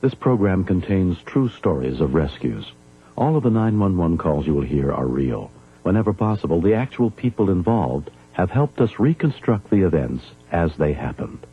This program contains true stories of rescues. All of the 911 calls you will hear are real. Whenever possible, the actual people involved have helped us reconstruct the events as they happened.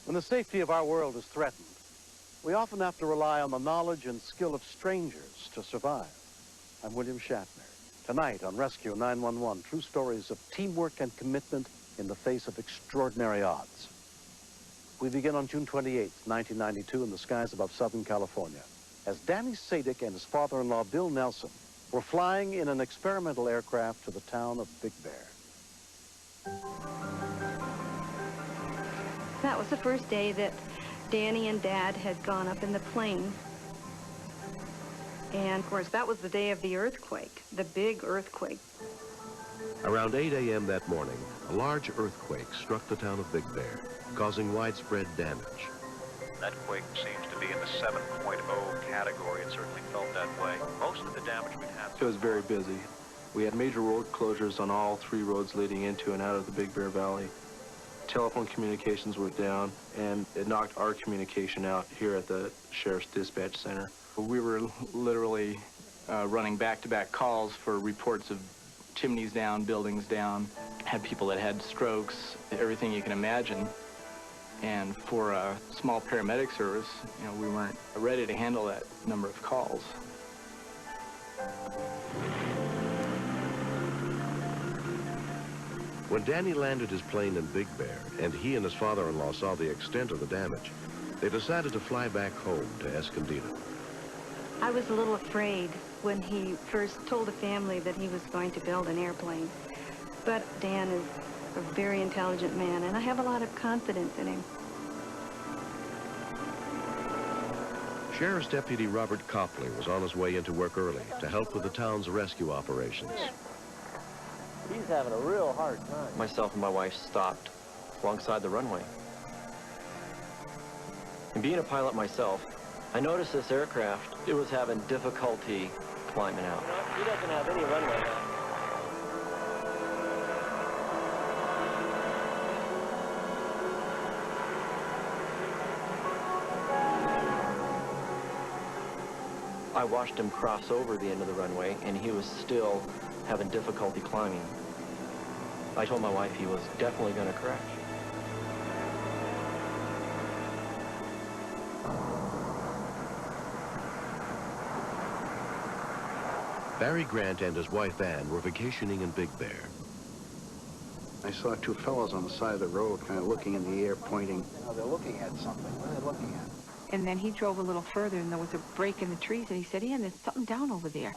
When the safety of our world is threatened, we often have to rely on the knowledge and skill of strangers to survive. I'm William Shatner. Tonight on Rescue 911, true stories of teamwork and commitment in the face of extraordinary odds. We begin on June 28, 1992, in the skies above Southern California, as Danny Sadik and his father-in-law, Bill Nelson, were flying in an experimental aircraft to the town of Big Bear. That was the first day that Danny and Dad had gone up in the plane. And, of course, that was the day of the earthquake, the big earthquake. Around 8 a.m. that morning, a large earthquake struck the town of Big Bear, causing widespread damage. That quake seems to be in the 7.0 category. It certainly felt that way. Most of the damage we had... It was very busy. We had major road closures on all 3 roads leading into and out of the Big Bear Valley. Telephone communications were down, and it knocked our communication out here at the Sheriff's Dispatch Center. We were literally running back-to-back calls for reports of chimneys down, buildings down, had people that had strokes, everything you can imagine. And for a small paramedic service, you know, we weren't ready to handle that number of calls. When Danny landed his plane in Big Bear and he and his father-in-law saw the extent of the damage, they decided to fly back home to Escondido. I was a little afraid when he first told the family that he was going to build an airplane. But Dan is a very intelligent man, and I have a lot of confidence in him. Sheriff's Deputy Robert Copley was on his way into work early to help with the town's rescue operations. He's having a real hard time. Myself and my wife stopped alongside the runway. And being a pilot myself, I noticed this aircraft, it was having difficulty climbing out. He doesn't have any runway now. I watched him cross over the end of the runway, and he was still having difficulty climbing. I told my wife he was definitely going to crash. Barry Grant and his wife Ann were vacationing in Big Bear. I saw 2 fellows on the side of the road kind of looking in the air, pointing. They're looking at something. What are they looking at? And then he drove a little further, and there was a break in the trees, and he said, Ian, there's something down over there.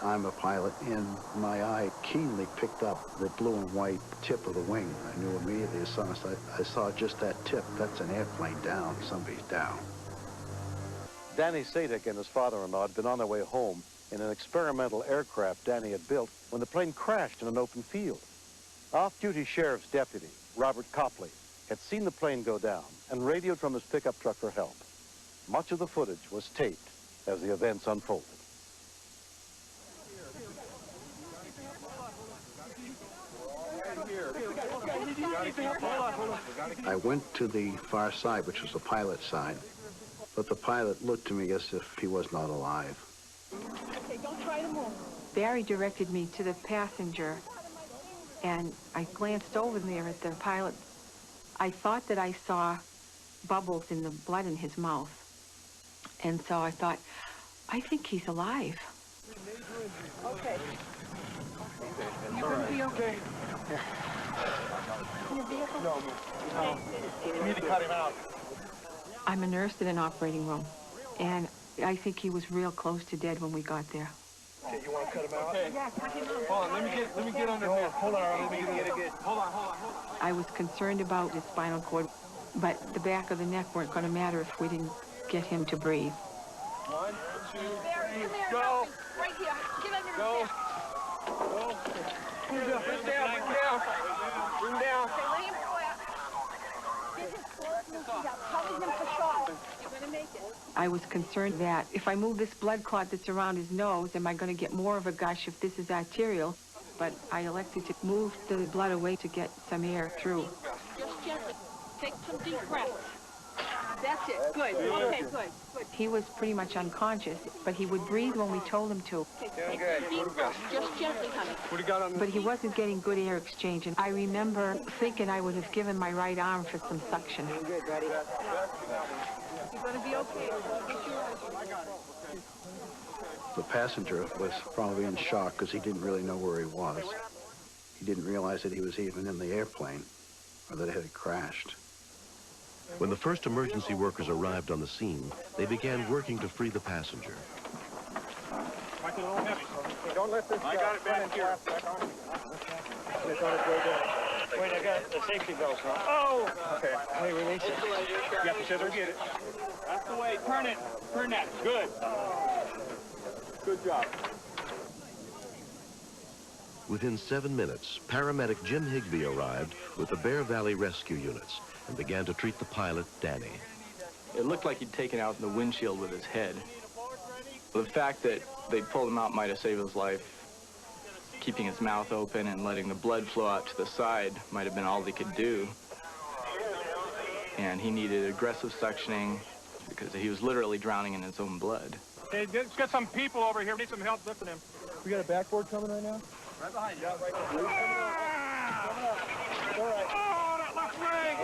I'm a pilot, and my eye keenly picked up the blue and white tip of the wing. I knew immediately as soon as I saw just that tip. That's an airplane down. Somebody's down. Danny Sadik and his father-in-law had been on their way home in an experimental aircraft Danny had built when the plane crashed in an open field. Off-duty sheriff's deputy, Robert Copley, had seen the plane go down and radioed from his pickup truck for help. Much of the footage was taped as the events unfolded. I went to the far side, which was the pilot's side, but the pilot looked to me as if he was not alive. Okay, don't try to move. Barry directed me to the passenger, and I glanced over there at the pilot. I thought that I saw bubbles in the blood in his mouth, and so I thought, I think he's alive. Okay. You're going to be okay. No. We need to cut him out. I'm a nurse in an operating room, and I think he was real close to dead when we got there. Okay, you want to cut him out? Okay. Yeah, cut him out. Hold on, let me get under here. Hold on, let me get it good. Hold on. I was concerned about his spinal cord, but the back of the neck weren't going to matter if we didn't get him to breathe. 1, 2, 3, go. Right here. Get under go. his back. Go. Bring down. Okay, let him go out. Get his clothes out. Cover him for shock. You're going to make it. I was concerned that if I move this blood clot that's around his nose, am I going to get more of a gush if this is arterial? But I elected to move the blood away to get some air through. Just gently. Take some deep breaths. That's it. Good. Okay, good. He was pretty much unconscious, but he would breathe when we told him to. Take some deep breaths. Just gently, honey. What do you got on But he wasn't getting good air exchange, and I remember thinking I would have given my right arm for some suction. You're good, buddy. You're going to be okay. The passenger was probably in shock because he didn't really know where he was. He didn't realize that he was even in the airplane or that it had crashed. When the first emergency workers arrived on the scene, they began working to free the passenger. Michael, a little heavy. Don't let this. I got it back here. Wait, I got the safety belts on. Oh! Okay. Hey, release it. You got the scissors? Get it. That's the way. Turn it. Turn that. Good. Good job. Within 7 minutes, paramedic Jim Higbee arrived with the Bear Valley Rescue Units and began to treat the pilot, Danny. It looked like he'd taken out the windshield with his head. The fact that they pulled him out might have saved his life. Keeping his mouth open and letting the blood flow out to the side might have been all they could do. And he needed aggressive suctioning because he was literally drowning in his own blood. Hey, let's get some people over here. We need some help lifting him. We got a backboard coming right now? Right behind you. Yeah, right there. Coming up. All right. Oh, that left leg!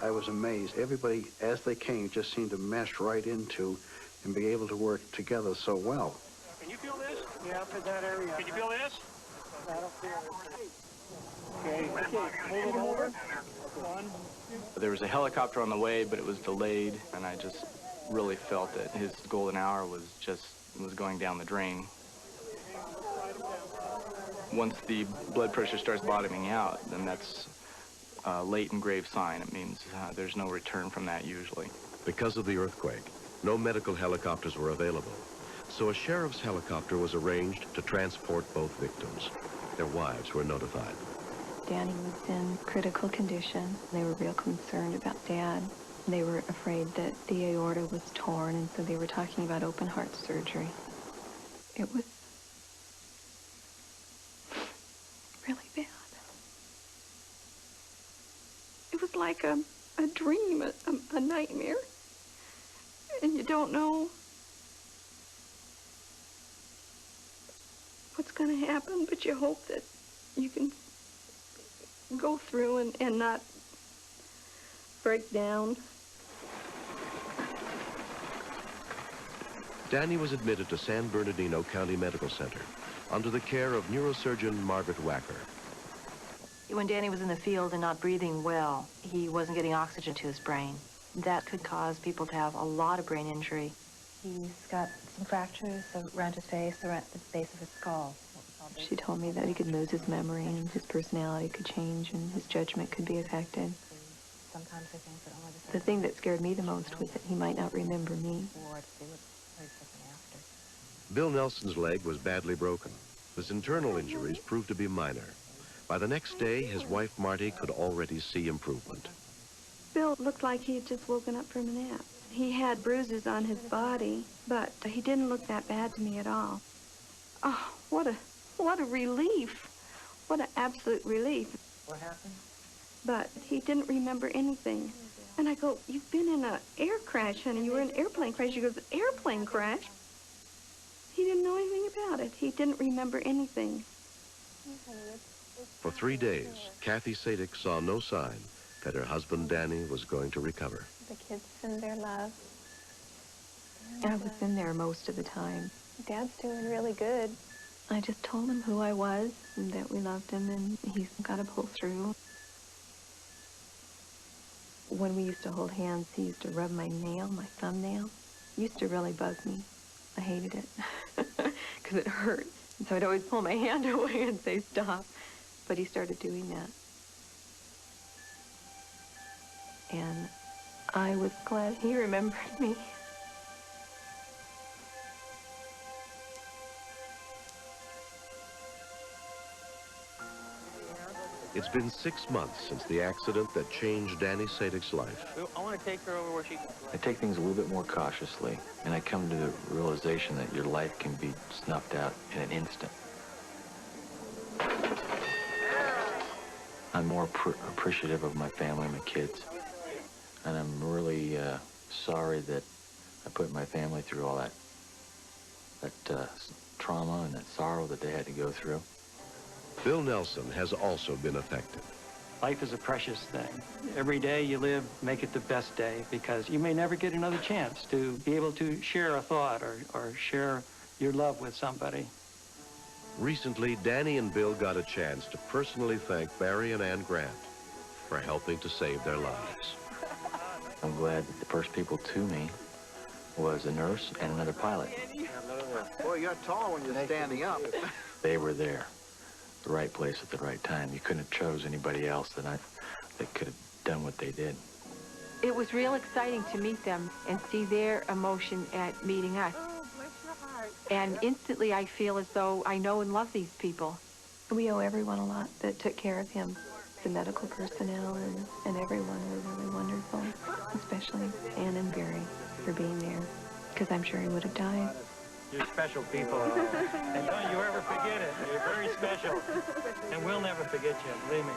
I was amazed. Everybody, as they came, just seemed to mesh right into and be able to work together so well. Can you feel this? Yeah, up in that area. Can you feel this? I don't feel it. Okay, move it over. One. There was a helicopter on the way, but it was delayed, and I just really felt that his golden hour was going down the drain. Once the blood pressure starts bottoming out, then that's a late and grave sign. It means there's no return from that usually. Because of the earthquake, no medical helicopters were available, so a sheriff's helicopter was arranged to transport both victims. Their wives were notified. Danny was in critical condition. They were real concerned about Dad. They were afraid that the aorta was torn, and so they were talking about open heart surgery. It was really bad. It was like a dream, a nightmare. And you don't know what's going to happen, but you hope that you can go through and not break down. Danny was admitted to San Bernardino County Medical Center under the care of neurosurgeon Margaret Wacker. When Danny was in the field and not breathing well, he wasn't getting oxygen to his brain. That could cause people to have a lot of brain injury. He's got some fractures around his face, around the base of his skull. She told me that he could lose his memory and his personality could change and his judgment could be affected. Sometimes I think that only the thing that scared me the most was that he might not remember me. Bill Nelson's leg was badly broken. His internal injuries proved to be minor. By the next day, his wife Marty could already see improvement. Bill looked like he had just woken up from a nap. He had bruises on his body, but he didn't look that bad to me at all. Oh, what a relief. What an absolute relief. What happened? But he didn't remember anything. And I go, you've been in an air crash, honey. You were in an airplane crash. He goes, airplane crash? He didn't know anything about it. He didn't remember anything. For 3 days, Kathy Sadik saw no sign that her husband Danny was going to recover. The kids send their love. I was in there most of the time. Dad's doing really good. I just told him who I was and that we loved him, and he's got to pull through. When we used to hold hands, he used to rub my nail, my thumbnail. It used to really bug me. I hated it because it hurt. And so I'd always pull my hand away and say, stop. But he started doing that. And I was glad he remembered me. It's been 6 months since the accident that changed Danny Sadek's life. I want to take her over where she... I take things a little bit more cautiously, and I come to the realization that your life can be snuffed out in an instant. I'm more appreciative of my family and my kids, and I'm really sorry that I put my family through all that trauma and that sorrow that they had to go through. Bill Nelson has also been affected. Life is a precious thing. Every day you live, make it the best day, because you may never get another chance to be able to share a thought or share your love with somebody. Recently, Danny and Bill got a chance to personally thank Barry and Ann Grant for helping to save their lives. I'm glad that the first people to me was a nurse and another pilot. Boy, you're tall when you're standing up. They were there, the right place at the right time. You couldn't have chose anybody else that could have done what they did. It was real exciting to meet them and see their emotion at meeting us. And instantly I feel as though I know and love these people. We owe everyone a lot that took care of him. The medical personnel and everyone were really wonderful, especially Ann and Barry for being there, because I'm sure he would have died. You're special people, and don't you ever forget it. You're very special, and we'll never forget you, believe me.